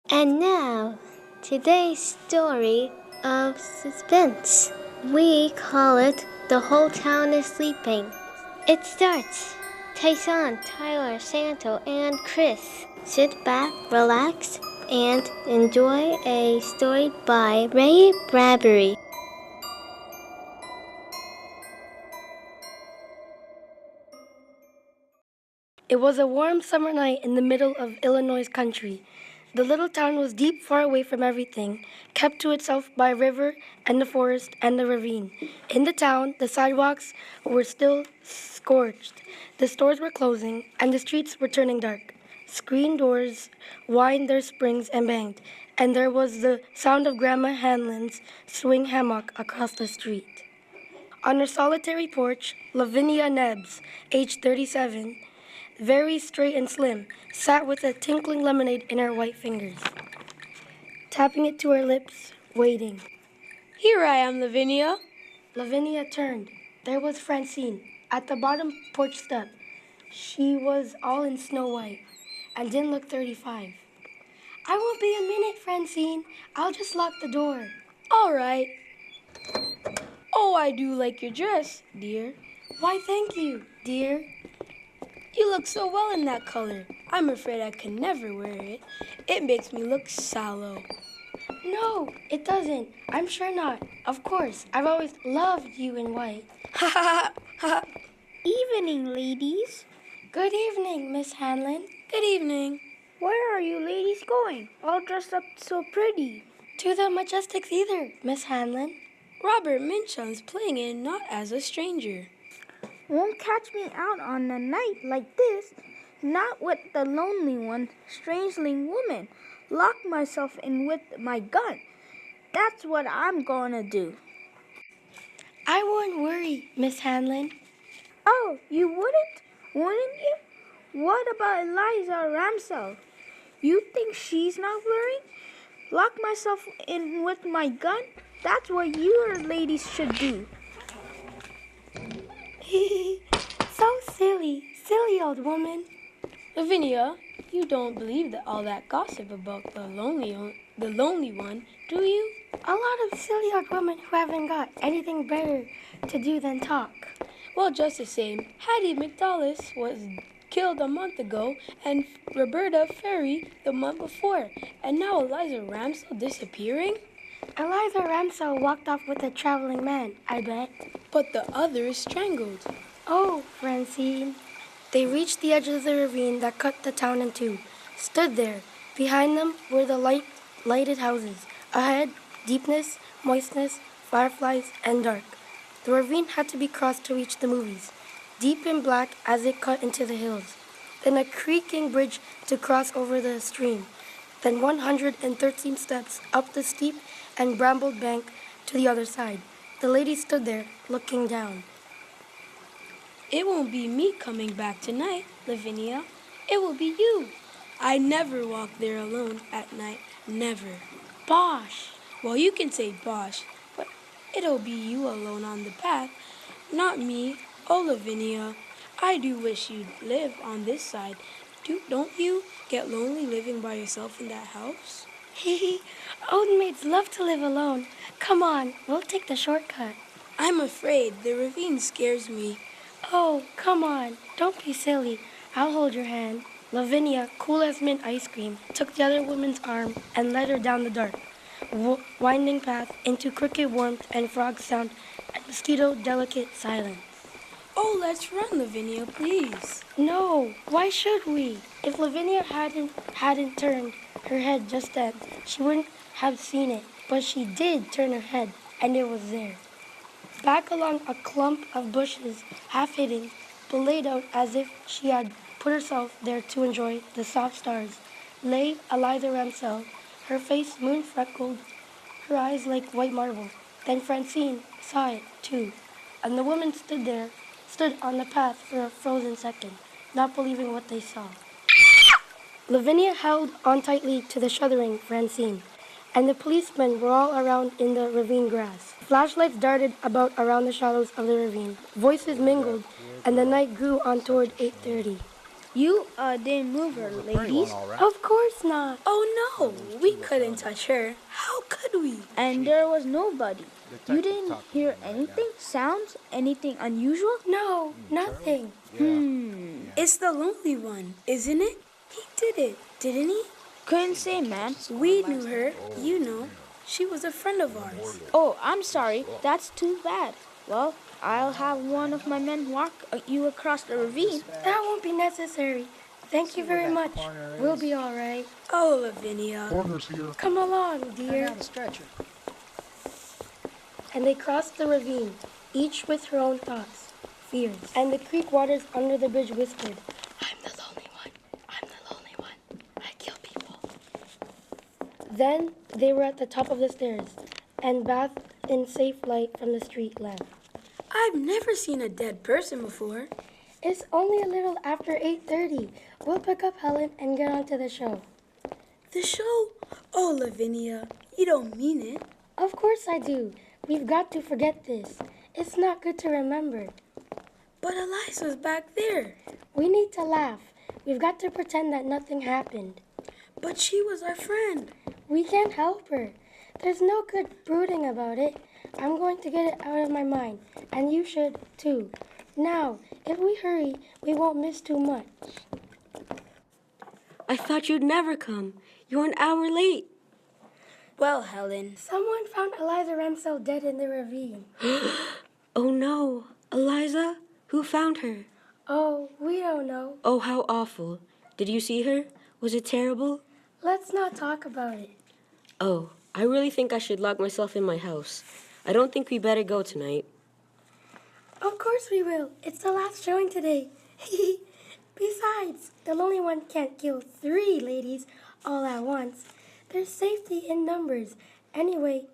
And now, today's story of suspense. We call it The Whole Town is Sleeping. It starts. Tayshaun, Tyler, Santo, and Chris. Sit back, relax, and enjoy a story by Ray Bradbury. It was a warm summer night in the middle of Illinois country. The little town was deep, far away from everything, kept to itself by a river and the forest and the ravine. In the town, the sidewalks were still scorched, the stores were closing, and the streets were turning dark. Screen doors whined their springs and banged, and there was the sound of Grandma Hanlon's swing hammock across the street. On her solitary porch, Lavinia Nebbs, aged 37, very straight and slim, sat with a tinkling lemonade in her white fingers, tapping it to her lips, waiting. Here I am, Lavinia. Lavinia turned. There was Francine, at the bottom porch step. She was all in snow white, and didn't look 35. I won't be a minute, Francine. I'll just lock the door. All right. Oh, I do like your dress, dear. Why, thank you, dear. You look so well in that color. I'm afraid I can never wear it. It makes me look sallow. No, it doesn't. I'm sure not. Of course, I've always loved you in white. Ha ha ha. Evening, ladies. Good evening, Miss Hanlon. Good evening. Where are you ladies going? All dressed up so pretty. To the Majestic Theater, Miss Hanlon. Robert Minchon's playing it not as a stranger. Won't catch me out on a night like this. Not with the lonely one, strangeling woman. Lock myself in with my gun. That's what I'm gonna do. I wouldn't worry, Miss Hanlon. Oh, you wouldn't you? What about Eliza Ramsell? You think she's not worrying? Lock myself in with my gun? That's what you ladies should do. So silly old woman. Lavinia, you don't believe all that gossip about the lonely one, do you? A lot of silly old women who haven't got anything better to do than talk. Well, just the same, Hattie McDullis was killed a month ago and Roberta Ferry the month before. And now Eliza Ramsell disappearing? Eliza Ramsell walked off with a traveling man, I bet. But the other is strangled. Oh, Francine. They reached the edge of the ravine that cut the town in two, stood there. Behind them were the lighted houses. Ahead, deepness, moistness, fireflies, and dark. The ravine had to be crossed to reach the movies, deep and black as it cut into the hills. Then a creaking bridge to cross over the stream. Then 113 steps up the steep and brambled bank to the other side. The lady stood there, looking down. It won't be me coming back tonight, Lavinia. It will be you. I never walk there alone at night. Never. Bosh! Well, you can say bosh, but it'll be you alone on the path, not me. Oh, Lavinia, I do wish you'd live on this side. Don't you get lonely living by yourself in that house? Old maids love to live alone. Come on, we'll take the shortcut. I'm afraid the ravine scares me. Oh, come on. Don't be silly. I'll hold your hand. Lavinia, cool as mint ice cream, took the other woman's arm and led her down the dark, winding path into cricket warmth and frog sound and mosquito delicate silence. Oh, let's run, Lavinia, please. No, why should we? If Lavinia hadn't turned her head just then, she wouldn't have seen it. But she did turn her head, and it was there. Back along a clump of bushes, half hidden, but laid out as if she had put herself there to enjoy the soft stars, lay Eliza Ramsell, her face moon-freckled, her eyes like white marble. Then Francine saw it, too, and the woman stood on the path for a frozen second, not believing what they saw. Lavinia held on tightly to the shuddering Francine, and the policemen were all around in the ravine grass. Flashlights darted about around the shadows of the ravine. Voices mingled, and the night grew on toward 8:30. You didn't move her, ladies. Of course not. Oh no, we couldn't touch her. How could we? And there was nobody. You didn't hear anything? Sounds? Anything unusual? No, nothing. It's the lonely one, isn't it? He did it, didn't he? Couldn't say, ma'am. We knew her, you know. She was a friend of ours. Oh, I'm sorry. That's too bad. Well, I'll have one of my men walk you across the ravine. That won't be necessary. Thank you very much. We'll be all right. Oh, Lavinia. Come along, dear. And they crossed the ravine, each with her own thoughts, fears. And the creek waters under the bridge whispered, I'm the lonely one. I'm the lonely one. I kill people. Then they were at the top of the stairs and bathed in safe light from the street lamp. I've never seen a dead person before. It's only a little after 8:30. We'll pick up Helen and get on to the show. The show? Oh, Lavinia, you don't mean it. Of course I do. We've got to forget this. It's not good to remember. But Eliza's back there. We need to laugh. We've got to pretend that nothing happened. But she was our friend. We can't help her. There's no good brooding about it. I'm going to get it out of my mind, and you should too. Now, if we hurry, we won't miss too much. I thought you'd never come. You're an hour late. Well, Helen. Someone found Eliza Ramsell dead in the ravine. Oh no, Eliza? Who found her? Oh, we don't know. Oh, how awful. Did you see her? Was it terrible? Let's not talk about it. Oh, I really think I should lock myself in my house. I don't think we better go tonight. Of course we will. It's the last showing today. Besides, the lonely one can't kill 3 ladies all at once. There's safety in numbers. Anyway,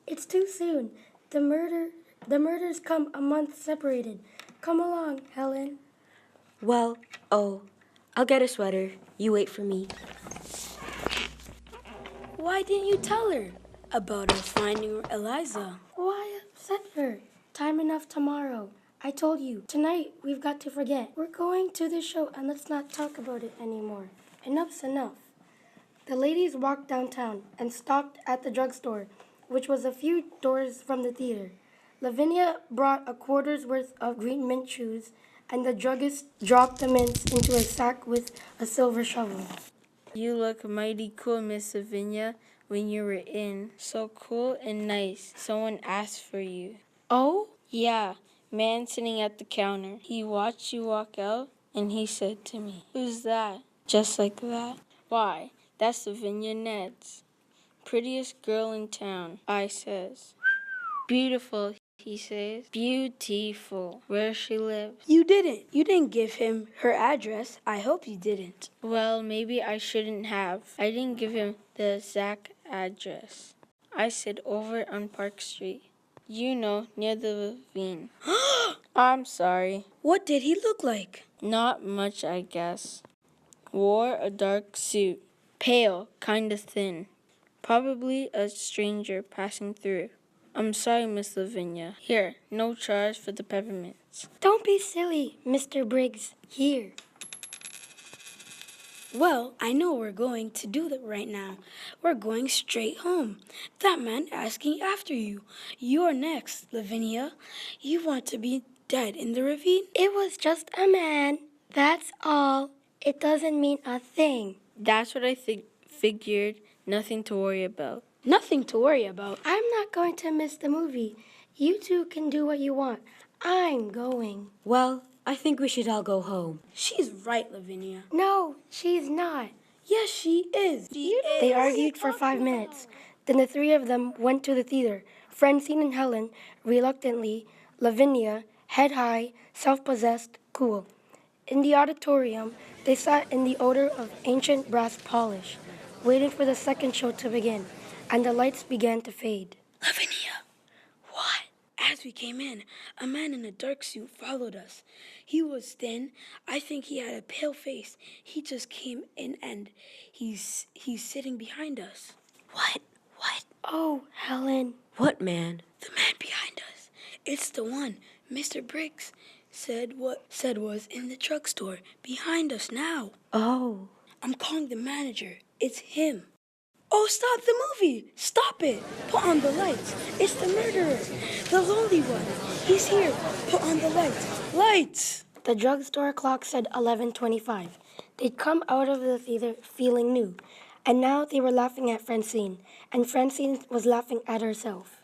it's too soon. The murders come a month separated. Come along, Helen. Well, I'll get a sweater. You wait for me. Why didn't you tell her about us finding Eliza? Why upset her? Time enough tomorrow. I told you, tonight we've got to forget. We're going to the show and let's not talk about it anymore. Enough's enough. The ladies walked downtown and stopped at the drugstore, which was a few doors from the theater. Lavinia brought a quarter's worth of green mint shoes, and the druggist dropped the mints into a sack with a silver shovel. You look mighty cool, Miss Lavinia, when you were in. So cool and nice. Someone asked for you. Oh? Yeah, man sitting at the counter. He watched you walk out, and he said to me, "Who's that?" Just like that. Why, that's Lavinia Neds. Prettiest girl in town, I says. Beautiful, he says. Beautiful. Where she lives. You didn't. You didn't give him her address. I hope you didn't. Well, maybe I shouldn't have. I didn't give him the exact address. I said over on Park Street. You know, near the ravine. I'm sorry. What did he look like? Not much, I guess. Wore a dark suit. Pale, kinda thin. Probably a stranger passing through. I'm sorry, Miss Lavinia. Here, no charge for the peppermints. Don't be silly, Mr. Briggs. Here. Well, I know we're going to do that right now. We're going straight home. That man asking after you. You're next, Lavinia. You want to be dead in the ravine? It was just a man. That's all. It doesn't mean a thing. That's what I figured. Nothing to worry about. Nothing to worry about. I'm not going to miss the movie. You two can do what you want. I'm going. Well, I think we should all go home. She's right, Lavinia. No, she's not. Yes, she is. They argued for 5 minutes. Then the 3 of them went to the theater. Francine and Helen, reluctantly. Lavinia, head high, self-possessed, cool. In the auditorium, they sat in the odor of ancient brass polish, waiting for the second show to begin, and the lights began to fade. Lavinia, what? As we came in, a man in a dark suit followed us. He was thin. I think he had a pale face. He just came in and he's sitting behind us. What? Oh, Helen. What man? The man behind us. It's the one, Mr. Briggs. said was in the drugstore behind us now. Oh. I'm calling the manager. It's him. Oh, stop the movie! Stop it! Put on the lights. It's the murderer. The lonely one. He's here. Put on the lights. Lights! The drugstore clock said 11:25. They'd come out of the theater feeling new, and now they were laughing at Francine, and Francine was laughing at herself.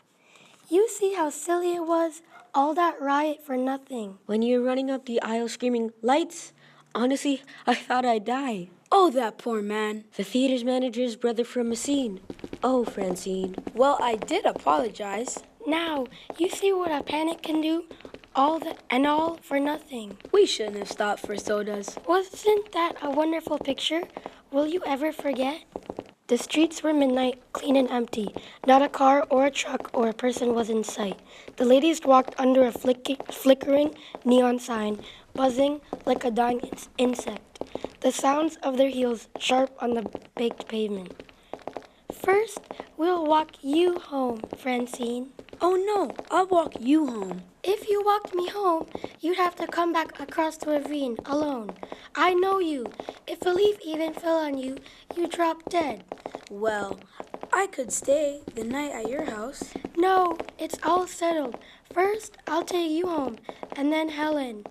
You see how silly it was? All that riot for nothing. When you were running up the aisle screaming, "Lights!" Honestly, I thought I'd die. Oh, that poor man. The theater's manager's brother from Messine. Oh, Francine. Well, I did apologize. Now, you see what a panic can do? All for nothing. We shouldn't have stopped for sodas. Wasn't that a wonderful picture? Will you ever forget? The streets were midnight, clean and empty. Not a car or a truck or a person was in sight. The ladies walked under a flickering neon sign, buzzing like a dying insect. The sounds of their heels sharp on the baked pavement. First, we'll walk you home, Francine. Oh no, I'll walk you home. If you walked me home, you'd have to come back across the ravine alone. I know you. If a leaf even fell on you, you'd drop dead. Well, I could stay the night at your house. No, it's all settled. First, I'll take you home, and then Helen.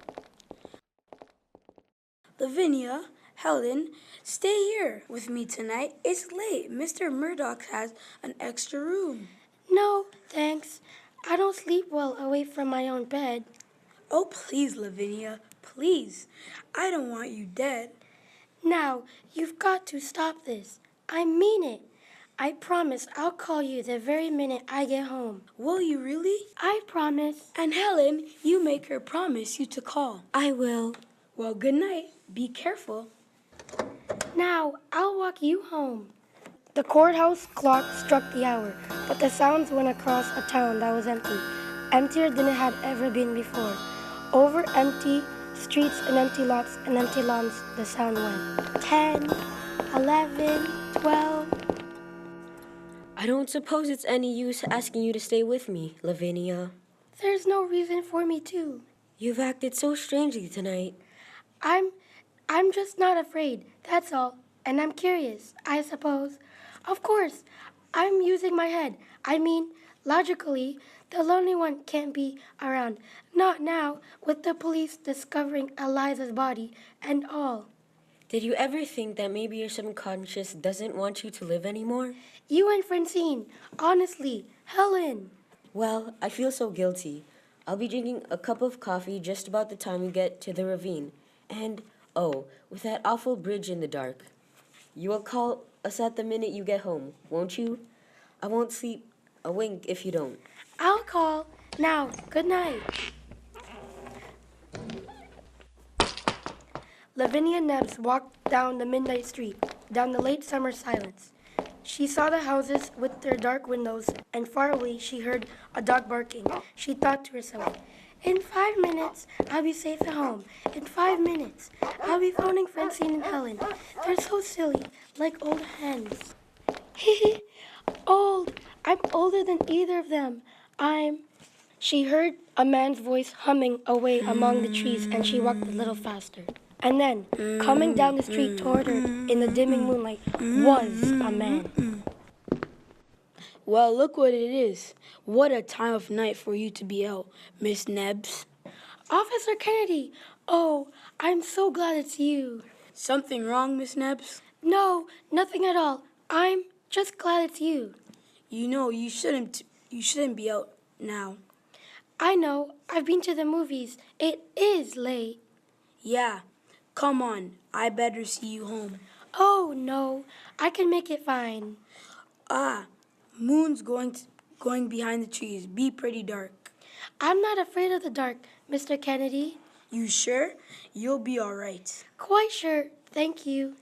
Lavinia, Helen, stay here with me tonight. It's late. Mr. Murdoch has an extra room. No, thanks. I don't sleep well away from my own bed. Oh, please, Lavinia, please. I don't want you dead. Now, you've got to stop this. I mean it. I promise I'll call you the very minute I get home. Will you really? I promise. And Helen, you make her promise you to call. I will. Well, good night. Be careful. Now, I'll walk you home. The courthouse clock struck the hour, but the sounds went across a town that was empty, emptier than it had ever been before. Over empty streets and empty lots and empty lawns, the sound went. 10, 11, 12. I don't suppose it's any use asking you to stay with me, Lavinia. There's no reason for me to. You've acted so strangely tonight. I'm just not afraid, that's all. And I'm curious, I suppose. Of course, I'm using my head. I mean, logically, the lonely one can't be around. Not now, with the police discovering Eliza's body and all. Did you ever think that maybe your subconscious doesn't want you to live anymore? You and Francine, honestly, Helen. Well, I feel so guilty. I'll be drinking a cup of coffee just about the time we get to the ravine. And, oh, with that awful bridge in the dark. You will call us at the minute you get home, won't you? I won't sleep a wink if you don't. I'll call. Now, good night. Lavinia Nebbs walked down the midnight street, down the late summer silence. She saw the houses with their dark windows, and far away she heard a dog barking. She thought to herself, in 5 minutes, I'll be safe at home. In 5 minutes, I'll be phoning Francine and Helen. They're so silly, like old hens. Old. I'm older than either of them. She heard a man's voice humming away among the trees, and she walked a little faster. And then, coming down the street toward her in the dimming moonlight, was a man. Well, look what it is. What a time of night for you to be out, Miss Nebbs. Officer Kennedy! Oh, I'm so glad it's you. Something wrong, Miss Nebbs? No, nothing at all. I'm just glad it's you. You know, you shouldn't be out now. I know. I've been to the movies. It is late. Yeah. Come on. I better see you home. Oh, no. I can make it fine. Moon's going behind the trees. Be pretty dark. I'm not afraid of the dark, Mr. Kennedy. You sure? You'll be all right. Quite sure. Thank you.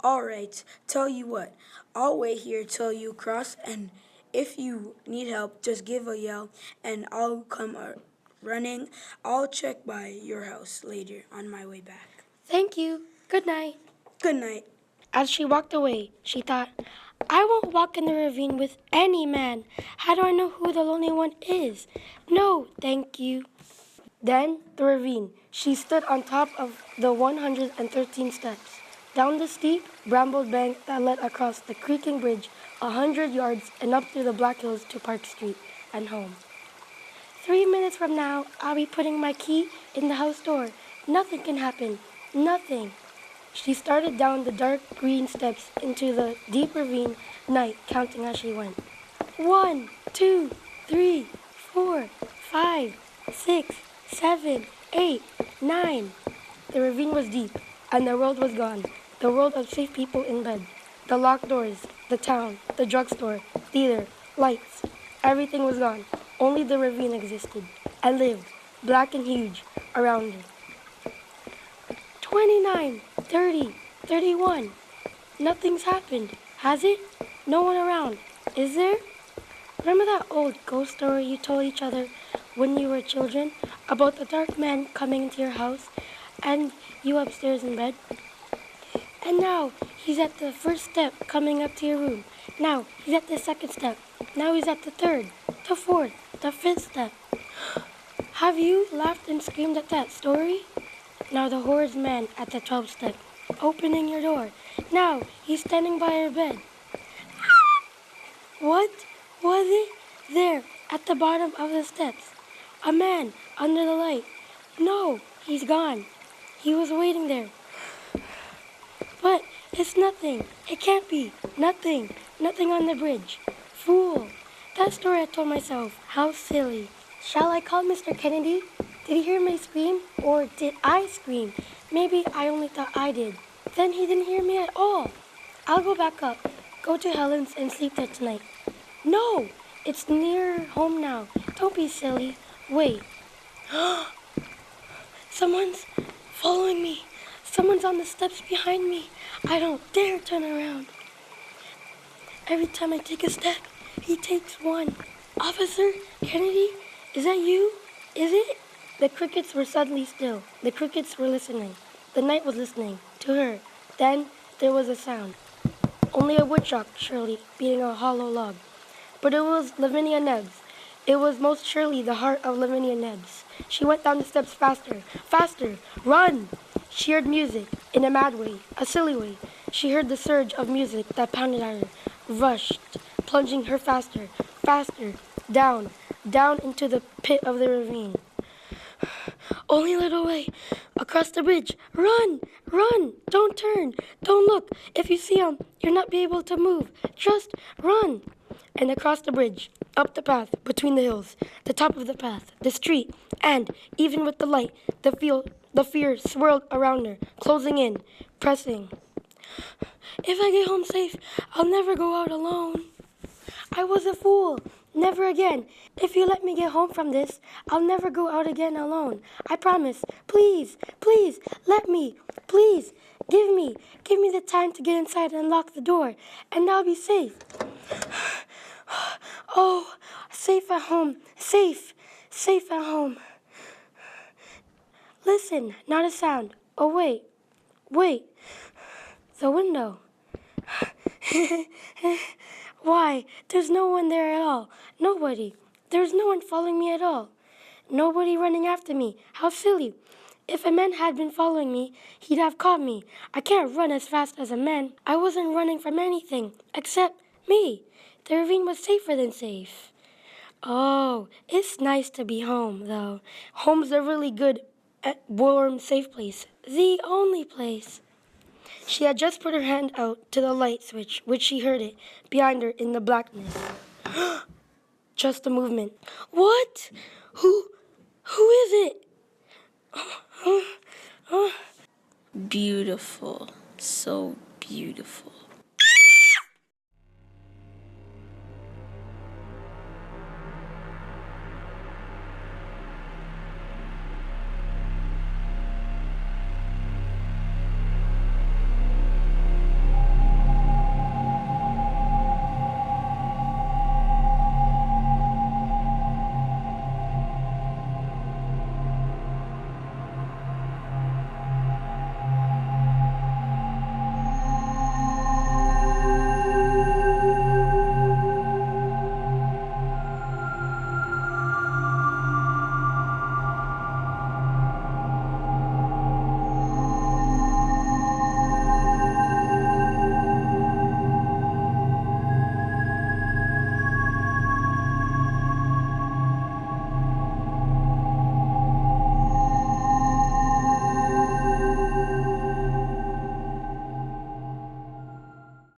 All right. Tell you what. I'll wait here till you cross, and if you need help, just give a yell, and I'll come running. I'll check by your house later on my way back. Thank you. Good night. Good night. As she walked away, she thought, I won't walk in the ravine with any man. How do I know who the lonely one is? No, thank you. Then the ravine. She stood on top of the 113 steps. Down the steep, brambled bank that led across the creaking bridge 100 yards and up through the Black Hills to Park Street and home. 3 minutes from now, I'll be putting my key in the house door. Nothing can happen. Nothing. She started down the dark green steps into the deep ravine night, counting as she went. 1, 2, 3, 4, 5, 6, 7, 8, 9. The ravine was deep, and the world was gone. The world of safe people in bed. The locked doors, the town, the drugstore, theater, lights. Everything was gone. Only the ravine existed. I lived, black and huge, around her. 29, 30, 31. Nothing's happened, has it? No one around, is there? Remember that old ghost story you told each other when you were children about the dark man coming into your house and you upstairs in bed? And now he's at the first step coming up to your room. Now he's at the second step. Now he's at the third, the fourth, the fifth step. Have you laughed and screamed at that story? Now the horrid man at the 12th step, opening your door. Now he's standing by your bed. What was it there at the bottom of the steps? A man under the light. No, he's gone. He was waiting there. But it's nothing. It can't be. Nothing. Nothing on the bridge. Fool. That story I told myself. How silly. Shall I call Mr. Kennedy? Did he hear me scream? Or did I scream? Maybe I only thought I did. Then he didn't hear me at all. I'll go back up. Go to Helen's and sleep there tonight. No! It's near home now. Don't be silly. Wait. Someone's following me. Someone's on the steps behind me. I don't dare turn around. Every time I take a step, he takes one. Officer Kennedy, is that you? Is it? The crickets were suddenly still. The crickets were listening. The night was listening to her. Then there was a sound. Only a woodchuck, surely, beating a hollow log. But it was Lavinia Nebbs. It was most surely the heart of Lavinia Nebbs. She went down the steps faster. Faster! Run! She heard music, in a mad way, a silly way. She heard the surge of music that pounded at her, rushed, plunging her faster, faster, down, down into the pit of the ravine. Only a little way, across the bridge. Run! Run! Don't turn! Don't look! If you see him, you'll not be able to move. Just run! And across the bridge, up the path, between the hills, the top of the path, the street, and, even with the light, the fear swirled around her, closing in, pressing. If I get home safe, I'll never go out alone. I was a fool. Never again. If you let me get home from this, I'll never go out again alone. I promise. Please, please, let me. Please, give me the time to get inside and lock the door, and I'll be safe. Oh, safe at home. Safe at home. Listen, not a sound. Oh, wait. The window. Why, there's no one there at all. Nobody. There's no one following me at all. Nobody running after me. How silly. If a man had been following me, he'd have caught me. I can't run as fast as a man. I wasn't running from anything, except me. The ravine was safer than safe. Oh, it's nice to be home, though. Home's a really good, warm, safe place. The only place. She had just put her hand out to the light switch, which she heard it behind her in the blackness. Just a movement. What? Who is it? Beautiful. So beautiful.